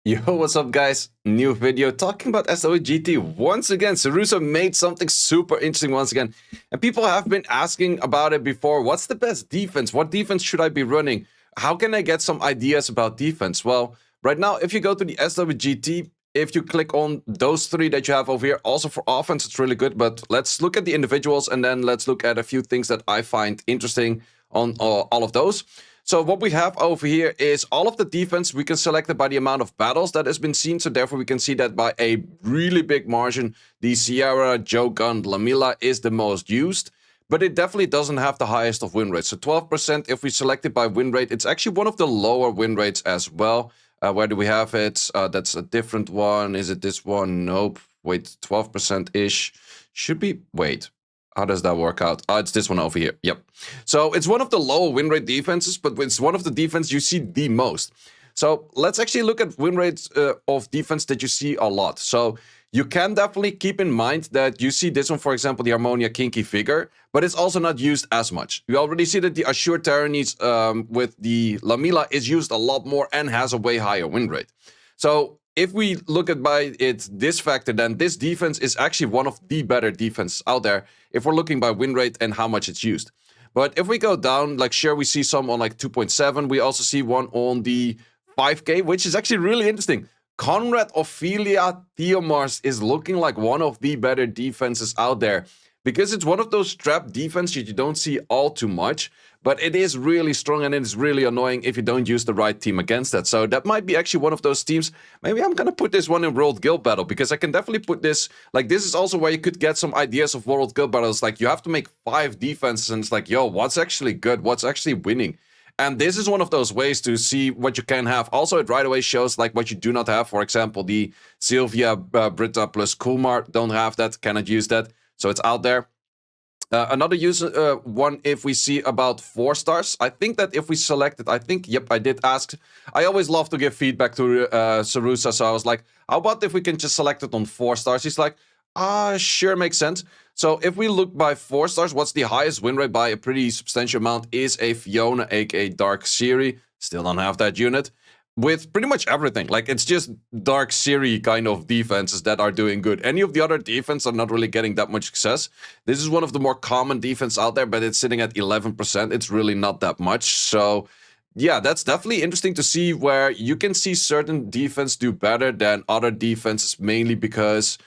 Yo, what's up, guys? New video talking about SWGT. Once again, Seiishizo made something super interesting once again. And people have been asking about it before. What's the best defense? What defense should I be running? How can I get some ideas about defense? Well, right now, if you go to the SWGT, if you click on those three that you have over here, also for offense, it's really good. But let's look at the individuals and then let's look at a few things that I find interesting on all of those. So what we have over here is all of the defense. We can select it by the amount of battles that has been seen. So therefore, we can see that by a really big margin, the Sierra, Jogun, Lamila is the most used. But it definitely doesn't have the highest of win rates. So 12%, if we select it by win rate, it's actually one of the lower win rates as well. Where do we have it? That's a different one. Is it this one? Nope. Wait, 12%-ish. Should be... Wait. How does that work out? It's this one over here. Yep. So it's one of the lower win rate defenses, but it's one of the defense you see the most. So let's actually look at win rates of defense that you see a lot. So you can definitely keep in mind that you see this one, for example, the Harmonia Kinky Figure, but it's also not used as much. You already see that the Assure Tyrannies with the Lamila is used a lot more and has a way higher win rate. So if we look at by this factor, then this defense is actually one of the better defenses out there if we're looking by win rate and how much it's used. But if we go down, like sure, we see some on like 2.7. We also see one on the 5K, which is actually really interesting. Conrad Ophelia Theomars is looking like one of the better defenses out there because it's one of those trap defenses you don't see all too much. But it is really strong and it is really annoying if you don't use the right team against that. So that might be actually one of those teams. Maybe I'm going to put this one in World Guild Battle because I can definitely put this... Like, this is also where you could get some ideas of World Guild Battles. Like, you have to make 5 defenses and it's like, yo, what's actually good? What's actually winning? And this is one of those ways to see what you can have. Also, it right away shows like what you do not have. For example, the Sylvia, Britta plus Kumar don't have that, cannot use that. So it's out there. Another user one, if we see about 4 stars, I think that if we select it, I think, yep, I did ask. I always love to give feedback to Seiishizo, so I was like, how about if we can just select it on 4 stars? He's like, sure, makes sense. So if we look by 4 stars, what's the highest win rate by a pretty substantial amount is a Fiona, aka Dark Siri. Still don't have that unit. With pretty much everything. Like, it's just Dark Siri kind of defenses that are doing good. Any of the other defenses are not really getting that much success. This is one of the more common defense out there, but it's sitting at 11%. It's really not that much. So, yeah, that's definitely interesting to see where you can see certain defense do better than other defenses, mainly because...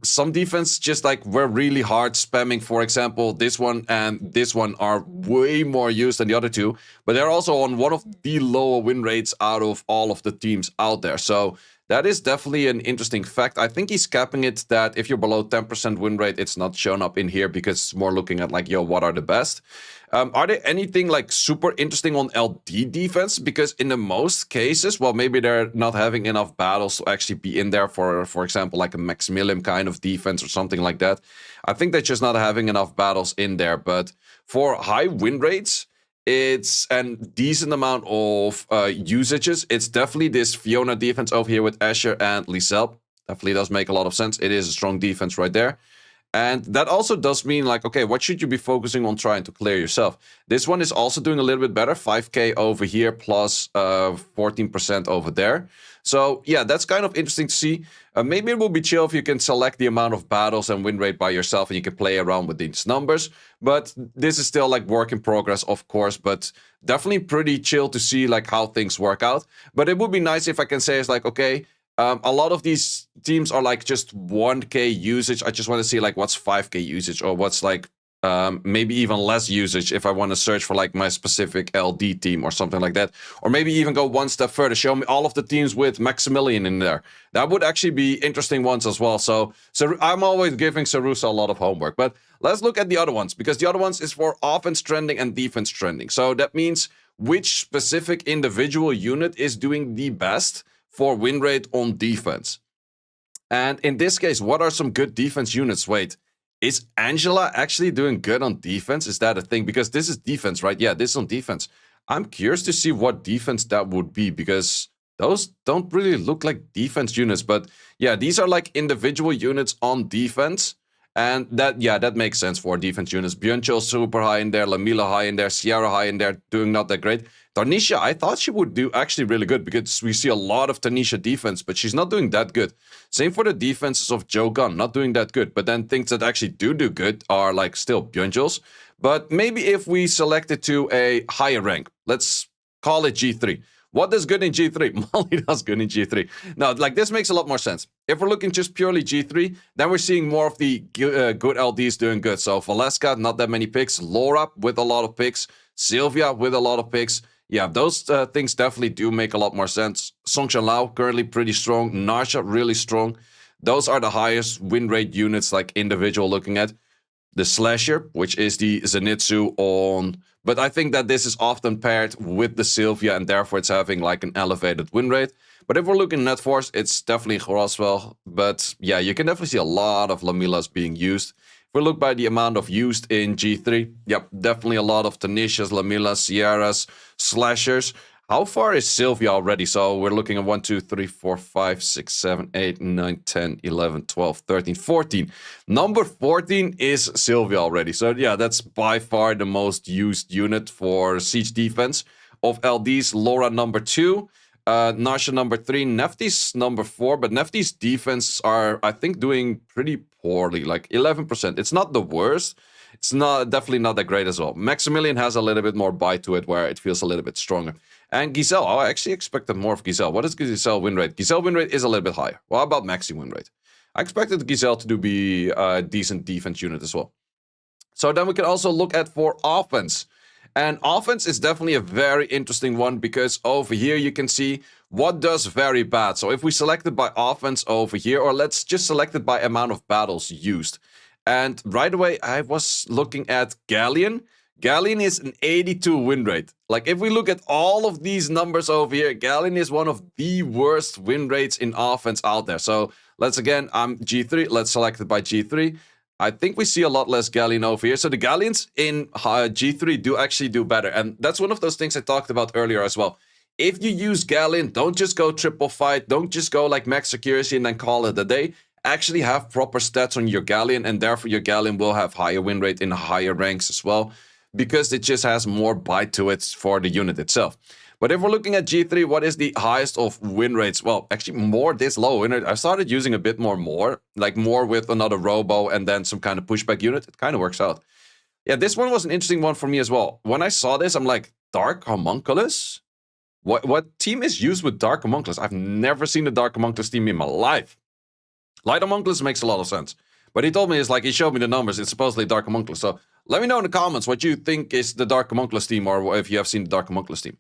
some defense just like were really hard spamming. For example, this one and this one are way more used than the other two, but they're also on one of the lower win rates out of all of the teams out there. So that is definitely an interesting fact. I think he's capping it that if you're below 10% win rate, it's not shown up in here because it's more looking at like, yo, what are the best? Are there anything like super interesting on LD defense? Because in the most cases, well, maybe they're not having enough battles to actually be in there for example, like a Maximilian kind of defense or something like that. I think they're just not having enough battles in there. But for high win rates, it's a decent amount of usages. It's definitely this Fiona defense over here with Asher and Lisel. Definitely does make a lot of sense. It is a strong defense right there. And that also does mean like, okay, what should you be focusing on trying to clear yourself? This one is also doing a little bit better. 5K over here plus 14% over there. So yeah, that's kind of interesting to see. Maybe it will be chill if you can select the amount of battles and win rate by yourself and you can play around with these numbers. But this is still like work in progress, of course, but definitely pretty chill to see like how things work out. But it would be nice if I can say it's like, okay, a lot of these teams are like just 1K usage. I just want to see like what's 5K usage or what's like maybe even less usage if I want to search for like my specific LD team or something like that. Or maybe even go one step further, show me all of the teams with Maximilian in there. That would actually be interesting ones as well. So I'm always giving Seiishizo a lot of homework. But let's look at the other ones, because the other ones is for offense trending and defense trending. So that means which specific individual unit is doing the best for win rate on defense. And in this case, what are some good defense units? Wait, is Angela actually doing good on defense? Is that a thing? Because this is defense, right? Yeah, this is on defense. I'm curious to see what defense that would be, because those don't really look like defense units. But yeah, these are like individual units on defense. And that, yeah, that makes sense for defense units. Björnchill super high in there, Lamila high in there, Sierra high in there, doing not that great. Tarnisha, I thought she would do actually really good because we see a lot of Tarnisha defense, but she's not doing that good. Same for the defenses of Joe Gunn, not doing that good. But then things that actually do good are like still Björnchills. But maybe if we select it to a higher rank, let's call it G3. What does good in G3? Molly does good in G3. Now, like this makes a lot more sense. If we're looking just purely G3, then we're seeing more of the good LDs doing good. So Valeska, not that many picks. Laura with a lot of picks. Sylvia with a lot of picks. Yeah, those things definitely do make a lot more sense. Songshan Lao, currently pretty strong. Narsha, really strong. Those are the highest win rate units, like individual looking at. The Slasher, which is the Zenitsu on... But I think that this is often paired with the Sylvia, and therefore it's having like an elevated win rate. But if we're looking at Force, it's definitely Groswell. But yeah, you can definitely see a lot of Lamilas being used. If we look by the amount of used in G3, yep, definitely a lot of Tanishas, Lamilas, Sierras, Slashers. How far is Sylvia already? So we're looking at 1, 2, 3, 4, 5, 6, 7, 8, 9, 10, 11, 12, 13, 14. Number 14 is Sylvia already. So yeah, that's by far the most used unit for siege defense. Of LDs, Laura number 2, Narsha number 3, Nefty's number 4. But Nefty's defense are, I think, doing pretty poorly, like 11%. It's not the worst. It's not definitely not that great as well. Maximilian has a little bit more bite to it where it feels a little bit stronger. And Giselle, I actually expected more of Giselle. What is Giselle win rate? Giselle win rate is a little bit higher. What about Maxi win rate? I expected Giselle to be a decent defense unit as well. So then we can also look at for offense. And offense is definitely a very interesting one because over here you can see what does very bad. So if we select it by offense over here, or let's just select it by amount of battles used. And right away, I was looking at Galleon. Galleon is an 82 win rate. Like, if we look at all of these numbers over here, Galleon is one of the worst win rates in offense out there. So, let's again, I'm G3. Let's select it by G3. I think we see a lot less Galleon over here. So, the Galleons in G3 do actually do better. And that's one of those things I talked about earlier as well. If you use Galleon, don't just go triple fight. Don't just go like max accuracy and then call it a day. Actually have proper stats on your Galleon, and therefore your Galleon will have higher win rate in higher ranks as well, because it just has more bite to it for the unit itself. But if we're looking at G3, what is the highest of win rates? Well, actually more this low win rate. I started using a bit more, like more with another Robo and then some kind of pushback unit. It kind of works out. Yeah, this one was an interesting one for me as well. When I saw this, I'm like, Dark Homunculus? What team is used with Dark Homunculus? I've never seen a Dark Homunculus team in my life. Light Homunculus makes a lot of sense. But he told me, it's like, he showed me the numbers. It's supposedly Dark Homunculus. So let me know in the comments what you think is the Dark Homunculus team, or if you have seen the Dark Homunculus team.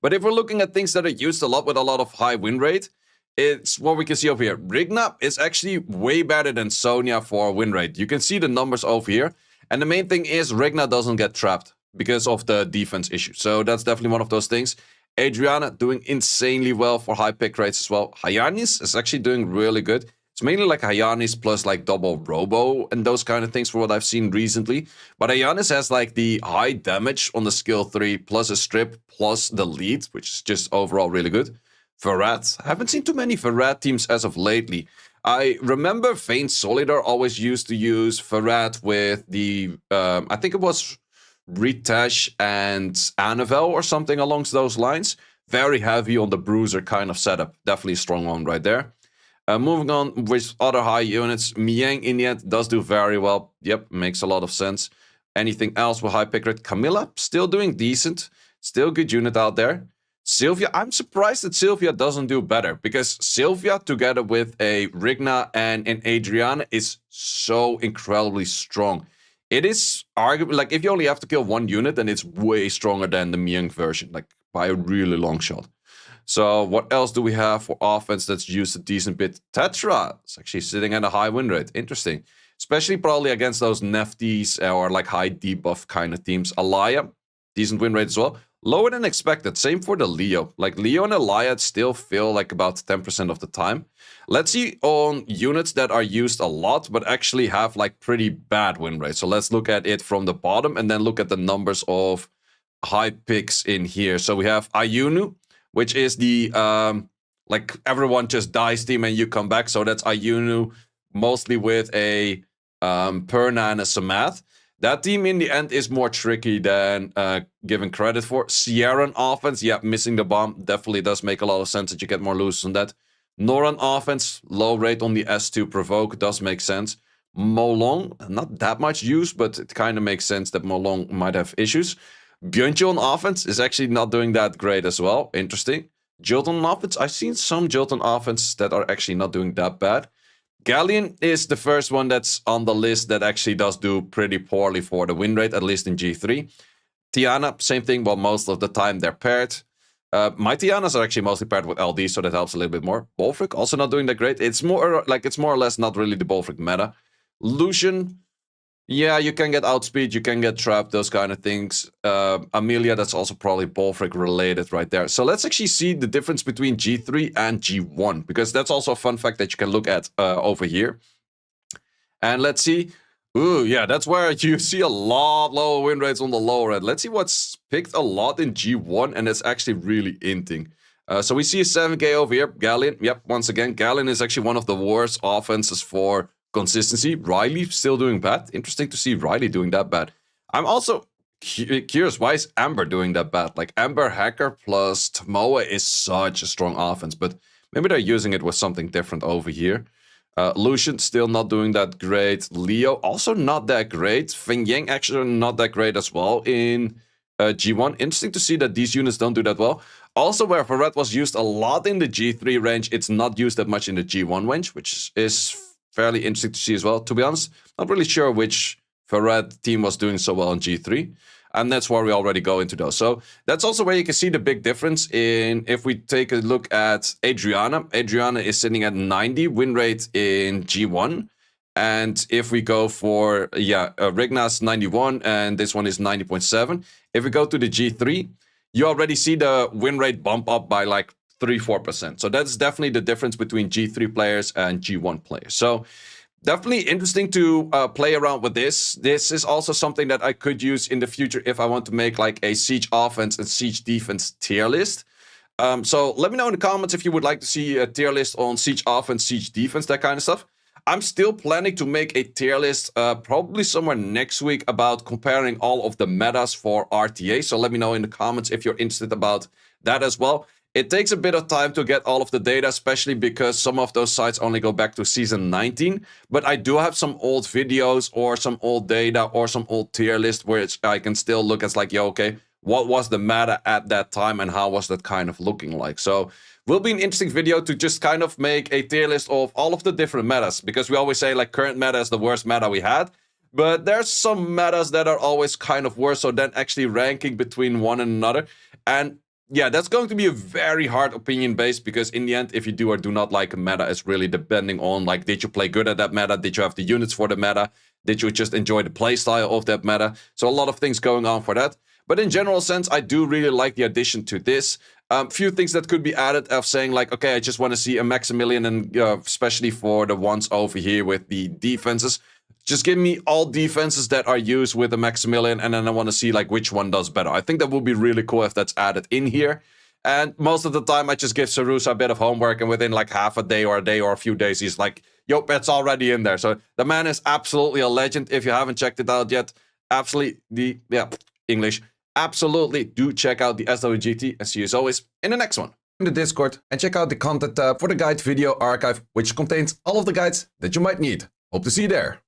But if we're looking at things that are used a lot with a lot of high win rate, it's what we can see over here. Rigna is actually way better than Sonya for win rate. You can see the numbers over here. And the main thing is Rigna doesn't get trapped because of the defense issue. So that's definitely one of those things. Adriana doing insanely well for high pick rates as well. Hyanis is actually doing really good. It's mainly like Hyanis plus like double Robo and those kind of things for what I've seen recently. But Hyanis has like the high damage on the skill 3 plus a strip plus the lead, which is just overall really good. Ferrat. I haven't seen too many Ferrat teams as of lately. I remember Vayne Solidar always used to use Ferrat with the, I think it was Ritesh and Anavel or something along those lines. Very heavy on the bruiser kind of setup. Definitely a strong one right there. Moving on with other high units, Miang in the end does do very well. Yep, makes a lot of sense. Anything else with high pick rate? Camilla, still doing decent. Still good unit out there. Sylvia, I'm surprised that Sylvia doesn't do better, because Sylvia together with a Rigna and an Adriana is so incredibly strong. It is arguably, like, if you only have to kill one unit, then it's way stronger than the Miang version, like by a really long shot. So what else do we have for offense that's used a decent bit? Tetra is actually sitting at a high win rate. Interesting. Especially probably against those Nefties or like high debuff kind of teams. Alaya, decent win rate as well. Lower than expected. Same for the Leo. Like Leo and Alaya still feel like about 10% of the time. Let's see on units that are used a lot, but actually have like pretty bad win rate. So let's look at it from the bottom and then look at the numbers of high picks in here. So we have Ayunu, which is the, like everyone just dies team and you come back. So that's Ayunu, mostly with a Perna and a Samath. That team in the end is more tricky than given credit for. Sierran offense, yeah, missing the bomb definitely does make a lot of sense that you get more losers on that. Noran offense, low rate on the S2 provoke does make sense. Molong, not that much use, but it kind of makes sense that Molong might have issues. Björnche on offense is actually not doing that great as well. Interesting. Jilton on offense, I've seen some Jilton offense that are actually not doing that bad. Galleon is the first one that's on the list that actually does do pretty poorly for the win rate, at least in G3. Tiana, same thing, but most of the time they're paired. My Tianas are actually mostly paired with LD, so that helps a little bit more. Bolfric, also not doing that great. It's more or less not really the Bolfric meta. Lucian, yeah, you can get outspeed, you can get trapped, those kind of things. Amelia, that's also probably Bolfric related right there. So let's actually see the difference between G3 and G1, because that's also a fun fact that you can look at over here. And let's see. Ooh, yeah, that's where you see a lot lower win rates on the lower end. Let's see what's picked a lot in G1, and it's actually really inting. So we see a 7k over here. Galleon, yep, once again, Galleon is actually one of the worst offenses for consistency. Riley still doing bad. Interesting to see Riley doing that bad. I'm also curious, why is Amber doing that bad? Like, Amber Hacker plus Tomoe is such a strong offense, but maybe they're using it with something different over here. Lucian still not doing that great. Leo also not that great. Feng Yang actually not that great as well in G1. Interesting to see that these units don't do that well. Also, where Ferret was used a lot in the G3 range, it's not used that much in the G1 range, which is fairly interesting to see as well. To be honest, not really sure which Ferret team was doing so well in G3. And that's where we already go into those. So that's also where you can see the big difference in, if we take a look at Adriana. Adriana is sitting at 90 win rate in G1. And if we go for, Rigna's 91 and this one is 90.7. If we go to the G3, you already see the win rate bump up by like 3-4%. So that's definitely the difference between G3 players and G1 players. So definitely interesting to play around with this. This is also something that I could use in the future if I want to make like a Siege offense and Siege defense tier list. So let me know in the comments if you would like to see a tier list on Siege offense, Siege defense, that kind of stuff. I'm still planning to make a tier list probably somewhere next week about comparing all of the metas for RTA. So let me know in the comments if you're interested about that as well. It takes a bit of time to get all of the data, especially because some of those sites only go back to season 19. But I do have some old videos or some old data or some old tier list where I can still look at like, yo, okay, what was the meta at that time and how was that kind of looking like? So will be an interesting video to just kind of make a tier list of all of the different metas, because we always say like current meta is the worst meta we had. But there's some metas that are always kind of worse, so then actually ranking between one and another. And yeah, that's going to be a very hard opinion based, because in the end, if you do or do not like a meta, it's really depending on like, did you play good at that meta? Did you have the units for the meta? Did you just enjoy the playstyle of that meta? So a lot of things going on for that. But in general sense, I do really like the addition to this. Few things that could be added of saying like, okay, I just want to see a Maximilian, and especially for the ones over here with the defenses. Just give me all defenses that are used with a Maximilian, and then I want to see like which one does better. I think that would be really cool if that's added in here. And most of the time, I just give Seiishizo a bit of homework, and within like half a day or a few days, he's like, yo, it's already in there. So the man is absolutely a legend. If you haven't checked it out yet, absolutely, English. Absolutely do check out the SWGT, and see you as always in the next one. In the Discord, and check out the content tab for the guide video archive, which contains all of the guides that you might need. Hope to see you there.